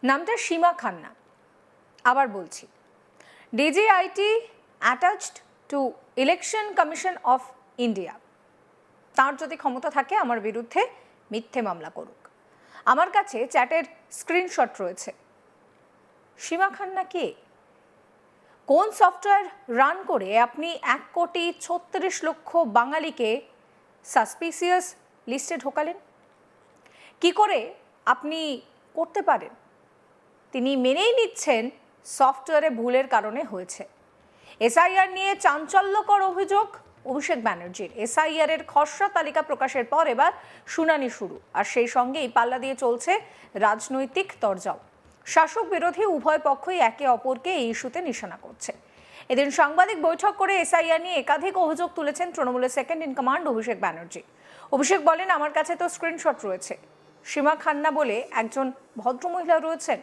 নামটা সীমা খান্না। আবার বলছি, DGIT attached to election commission of India. তার যদি ক্ষমতা থাকে আমার বিরুদ্ধে মিথ্যে মামলা করুক। আমার কাছে চ্যাটের স্ক্রিনশট রয়েছে। সীমা খান্না কে? কোন সফটওয়্যার রান করে আপনি 1,36,00,000 বাঙালিকে সাসপিসিয়াস লিস্টে ঢোকালেন? কি করে আপনি করতে পারেন? তিনি মেনেই নিচ্ছেন সফটওয়্যারে ভুলের কারণে হয়েছে। এসআইআর নিয়ে চাঞ্চল্যকর অভিযোগ অভিষেক ব্যানার্জির। এসআইআর এর খসড়া তালিকা প্রকাশের পর এবার শুনানি শুরু, আর সেই সঙ্গেই পাল্লা দিয়ে চলছে রাজনৈতিক তরজাও। শাসক বিরোধী উভয় পক্ষই একে অপরকে এই ইস্যুতে নিশানা করছে। এদিন সাংবাদিক বৈঠক করে এসআইআর নিয়ে একাধিক অভিযোগ তুলেছেন তৃণমূলের second in command Abhishek Banerjee. অভিষেক বলেন, আমার কাছে তো স্ক্রিনশট রয়েছে। সীমা খান্না বলে একজন ভদ্রমহিলা রয়েছেন,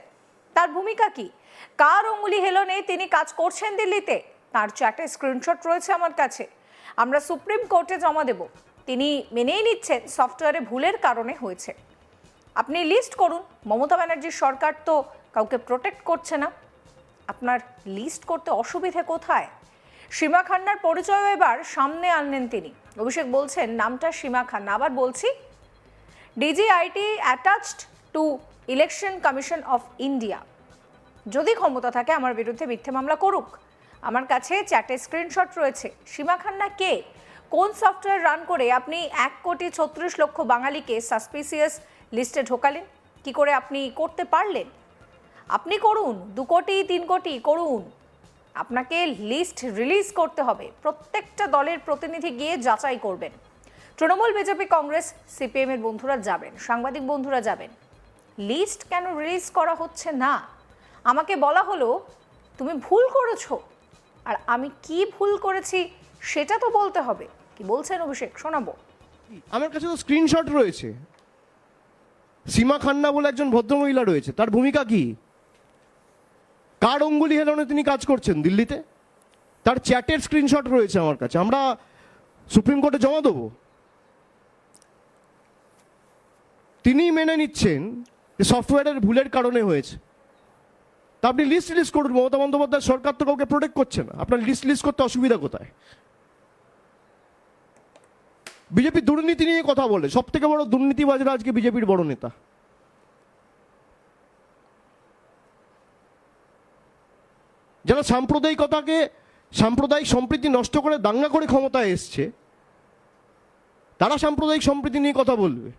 তার ভূমিকা কি? কার অঙ্গুলি হেলনে তিনি কাজ করছেন দিল্লিতে? তার চ্যাটে স্ক্রিনশট রয়েছে আমার কাছে। আমরা সুপ্রিম কোর্টে জমা দেব। তিনি মেনেই নিচ্ছেন সফটওয়্যারে ভুলের কারণে হয়েছে। আপনি লিস্ট করুন। মমতা ব্যানার্জির সরকার তো কাউকে প্রোটেক্ট করছে না। আপনার লিস্ট করতে অসুবিধে কোথায়? সীমা খান্নার পরিচয় এবার সামনে আনলেন তিনি। অভিষেক বলছেন, নামটা সীমা খান্না। আবার বলছি, DGIT attached to election commission of India. যদি ক্ষমতা থাকে আমার বিরুদ্ধে মিথ্যে মামলা করুক। আমার কাছে চ্যাটে স্ক্রিনশট রয়েছে। সীমা খান্না কে? কোন সফটওয়্যার রান করে আপনি 1,36,00,000 বাঙালিকে সাসপিসিয়াস লিস্টে ঢোকালেন? কি করে আপনি করতে পারলেন? আপনি করুন, 2 কোটি 3 কোটি করুন। আপনাকে লিস্ট রিলিজ করতে হবে। প্রত্যেকটা দলের প্রতিনিধি গিয়ে যাচাই করবেন। তৃণমূল, বিজেপি, কংগ্রেস, সিপিএম এর বন্ধুরা যাবেন, সাংবাদিক বন্ধুরা যাবেন। লিস্ট কেন রিলিজ করা হচ্ছে না? আমাকে বলা হলো তুমি ভুল করেছো, আর আমি কি ভুল করেছি সেটা তো বলতে হবে। কি বলছেন অভিষেক, শোনাবো। আমার কাছে তো স্ক্রিনশট রয়েছে। সীমা খান্না বলে একজন ভদ্রমহিলা রয়েছে, তার ভূমিকা কি? কার অঙ্গুলি হেলনে তিনি কাজ করছেন দিল্লিতে? তার চ্যাটের স্ক্রিনশট রয়েছে আমার কাছে। আমরা সুপ্রিম কোর্টে জমা দেবো। তিনি মেনে নিচ্ছেন যে সফটওয়্যারের ভুলের কারণে হয়েছে। তা আপনি লিস্ট রিলিজ করুন। মমতা বন্দ্যোপাধ্যায় সরকার তো কাউকে প্রোটেক্ট করছে না। আপনার লিস্ট রিলিজ করতে অসুবিধা কোথায়? বিজেপি দুর্নীতি নিয়ে কথা বলে, সব থেকে বড় দুর্নীতিবাজরা আজকে বিজেপির বড় নেতা। যারা সাম্প্রদায়িকতাকে, সাম্প্রদায়িক সম্প্রীতি নষ্ট করে দাঙ্গা করে ক্ষমতায় এসছে, তারা সাম্প্রদায়িক সম্প্রীতি নিয়ে কথা বলবে।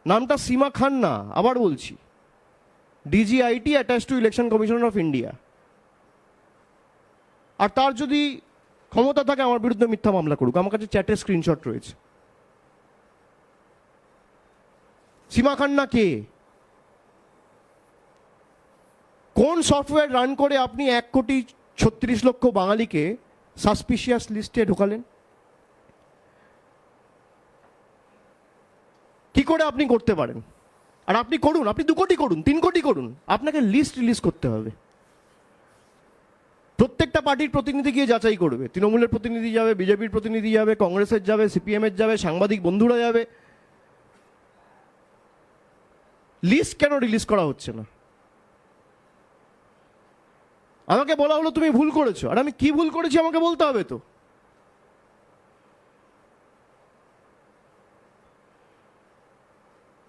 নামটা সীমা খান্না। আবার বলছি, DGIT attach to election commission of India. আর তার যদি ক্ষমতা থাকে আমার বিরুদ্ধে মিথ্যা মামলা করুক। আমার কাছে চ্যাটের স্ক্রিনশট রয়েছে। সীমা খান্না কে? কোন সফটওয়্যার রান করে আপনি 1,36,00,000 বাঙালিকে সাসপিশিয়াস লিস্টে ঢোকালেন? কি করে আপনি করতে পারেন? আর আপনি করুন, আপনি 2 কোটি করুন, 3 কোটি করুন, আপনাকে লিস্ট রিলিজ করতে হবে। প্রত্যেকটা পার্টির প্রতিনিধি গিয়ে যাচাই করবে। তৃণমূলের প্রতিনিধি যাবে, বিজেপির প্রতিনিধি যাবে, কংগ্রেসের যাবে, সিপিএম এর যাবে, সাংবাদিক বন্ধুরা যাবে। লিস্ট কেন রিলিজ করা হচ্ছে না? আমাকে বলা হলো তুমি ভুল করেছো, আর আমি কি ভুল করেছি আমাকে বলতে হবে তো।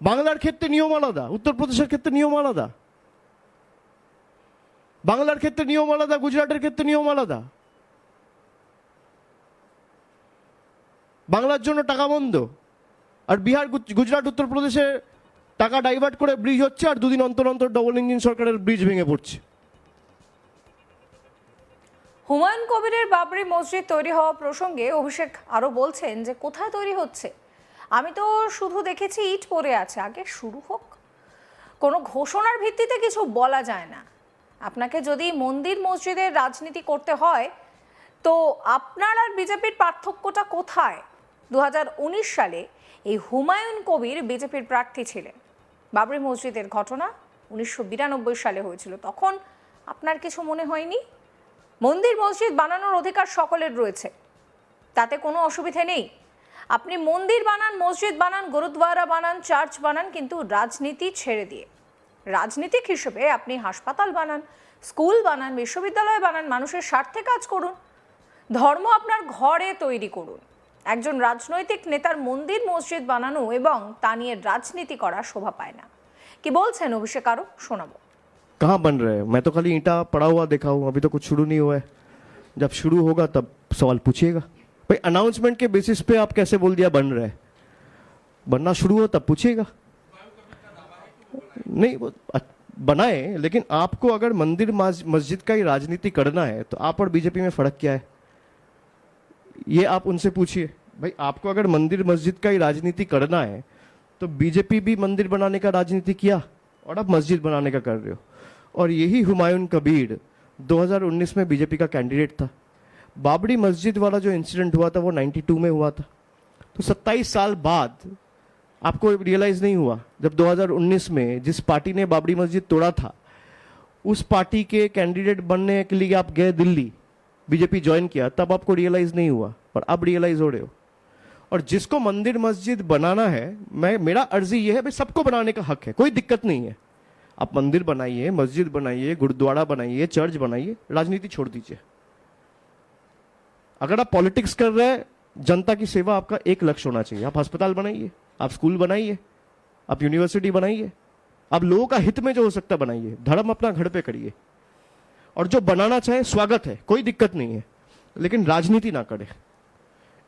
বাংলার ক্ষেত্রে নিয়ম আলাদা, উত্তরপ্রদেশের ক্ষেত্রে নিয়ম আলাদা। বাংলার ক্ষেত্রে নিয়ম আলাদা, গুজরাটের ক্ষেত্রে নিয়ম আলাদা। বাংলার জন্য টাকা বন্ধ, আর বিহার, গুজরাট, উত্তরপ্রদেশে টাকা ডাইভার্ট করে ব্রিজ হচ্ছে, আর 2 দিন অন্তর অন্তর ডবল ইঞ্জিন সরকারের ব্রিজ ভেঙে পড়ছে। হুমায়ুন কবিরের বাবরি মসজিদ তৈরি হওয়া প্রসঙ্গে অভিষেক আরো বলছেন যে কোথায় তৈরি হচ্ছে? আমি তো শুধু দেখেছি ইট পড়ে আছে। আগে শুরু হোক। কোনো ঘোষণার ভিত্তিতে কিছু বলা যায় না। আপনাকে যদি মন্দির মসজিদের রাজনীতি করতে হয়, তো আপনার আর বিজেপির পার্থক্যটা কোথায়? 2019 সালে এই হুমায়ুন কবির বিজেপির প্রার্থী ছিলেন। বাবরি মসজিদের ঘটনা 1992 সালে হয়েছিল। তখন আপনার কিছু মনে হয়নি? মন্দির মসজিদ বানানোর অধিকার সকলের রয়েছে, তাতে কোনো অসুবিধে নেই। আপনি মন্দির বানান, মসজিদ বানান, গুরুদ্বারা বানান, চার্চ বানান, কিন্তু রাজনীতি ছেড়ে দিয়ে। রাজনীতিক হিসেবে আপনি হাসপাতাল বানান, স্কুল বানান, বিশ্ববিদ্যালয় বানান, মানুষের স্বার্থে কাজ করুন, ধর্ম আপনার ঘরে তৈরি করুন। একজন রাজনৈতিক নেতার মন্দির মসজিদ বানানো এবং তা নিয়ে রাজনীতি করা শোভা পায় না। কি বলছেন অভিষেক আরো শোনাবো। कहाँ बन रहे हैं? मैं तो खाली ईंटा पड़ा हुआ देखा हूँ, अभी तो कुछ शुरू नहीं हुआ है। जब शुरू होगा तब सवाल पूछिएगा। भाई अनाउंसमेंट के बेसिस पे आप कैसे बोल दिया बन रहे हैं? बनना शुरू हो तब पूछिएगा। नहीं वो बनाए, लेकिन आपको अगर मंदिर मस्जिद का ही राजनीति करना है तो आप और बीजेपी में फर्क क्या है, ये आप उनसे पूछिए। भाई आपको अगर मंदिर मस्जिद का ही राजनीति करना है तो बीजेपी भी मंदिर बनाने का राजनीति किया और अब मस्जिद बनाने का कर रहे हो। और यही हुमायूं कबीर 2019 में बीजेपी का कैंडिडेट था। बाबरी मस्जिद वाला जो इंसिडेंट हुआ था वो 92 में हुआ था। तो 27 साल बाद आपको रियलाइज नहीं हुआ, जब 2019 में जिस पार्टी ने बाबरी मस्जिद तोड़ा था उस पार्टी के कैंडिडेट बनने के लिए आप गए दिल्ली, बीजेपी ज्वाइन किया, तब आपको रियलाइज नहीं हुआ और अब रियलाइज हो रहे हो। और जिसको मंदिर मस्जिद बनाना है, मेरा अर्जी ये है भाई सबको बनाने का हक है, कोई दिक्कत नहीं है। आप मंदिर बनाइए, मस्जिद बनाइए, गुरुद्वारा बनाइए, चर्च बनाइए, राजनीति छोड़ दीजिए। अगर आप पॉलिटिक्स कर रहे हैं, जनता की सेवा आपका एक लक्ष्य होना चाहिए। आप अस्पताल बनाइए, आप स्कूल बनाइए, आप यूनिवर्सिटी बनाइए, आप लोगों का हित में जो हो सकता है बनाइए। धर्म अपना घर पे करिए, और जो बनाना चाहे स्वागत है, कोई दिक्कत नहीं है, लेकिन राजनीति ना करे।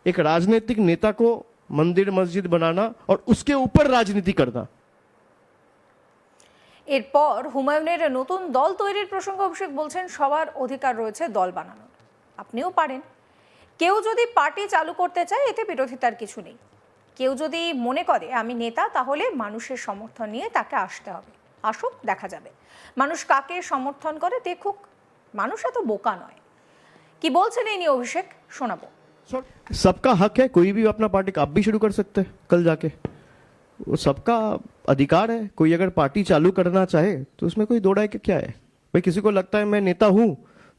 एक राजनीतिक नेता को मंदिर मस्जिद बनाना और उसके ऊपर राजनीति करना। এরপর হুমায়ুনের নতুন দল তৈরির প্রসঙ্গে অভিষেক বলছেন সবার অধিকার রয়েছে দল বানানোর, আপনিও পারেন। কেউ যদি পার্টি চালু করতে চায় এতে বিরোধিতার কিছু নেই। কেউ যদি মনে করে আমি নেতা, তাহলে মানুষের সমর্থন নিয়ে তাকে আসতে হবে। আসুক, দেখা যাবে মানুষ কাকে সমর্থন করে, দেখুক। মানুষ এত বোকা নয়। কি বলছেন এই নিয়ে অভিষেক, শোনাবো। सबका हक है, कोई भी अपना पार्टी आप भी शुरू कर सकते हैं कल जाके, वो सबका अधिकार है। कोई अगर पार्टी चालू करना चाहे तो उसमें कोई दो राय के क्या है। भाई किसी को लगता है मैं नेता हूं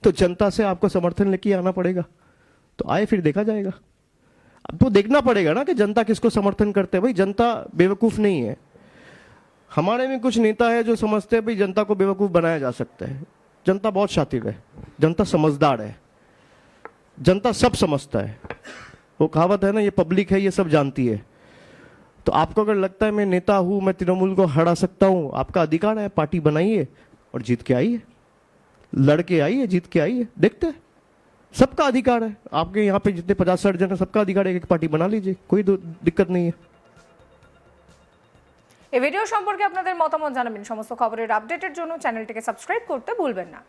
तो जनता से आपको समर्थन लेके आना पड़ेगा, तो आए, फिर देखा जाएगा। आपको देखना पड़ेगा ना कि जनता किसको समर्थन करते हैं। भाई जनता बेवकूफ नहीं है। हमारे में कुछ नेता है जो समझते हैं भाई जनता को बेवकूफ बनाया जा सकता है। जनता बहुत शातिर है, जनता समझदार है, जनता सब समझता है। वो कहावत है ना, ये पब्लिक है, ये सब जानती है। तो आपको अगर लगता है मैं नेता हूं, मैं तृणमूल को हरा सकता हूं, आपका अधिकार है। पार्टी बनाइए और जीत के आइए, लड़के आइए, जीत के आइए, देखते हैं। सबका अधिकार है। आपके यहाँ पे जितने 50-60 जन है, सबका अधिकार है, एक पार्टी बना लीजिए, कोई दिक्कत नहीं है। এই ভিডিও সম্পর্কে আপনাদের মতামত জানাবেন। সমস্ত খবরের আপডেটের জন্য চ্যানেলটিকে সাবস্ক্রাইব করতে ভুলবেন না।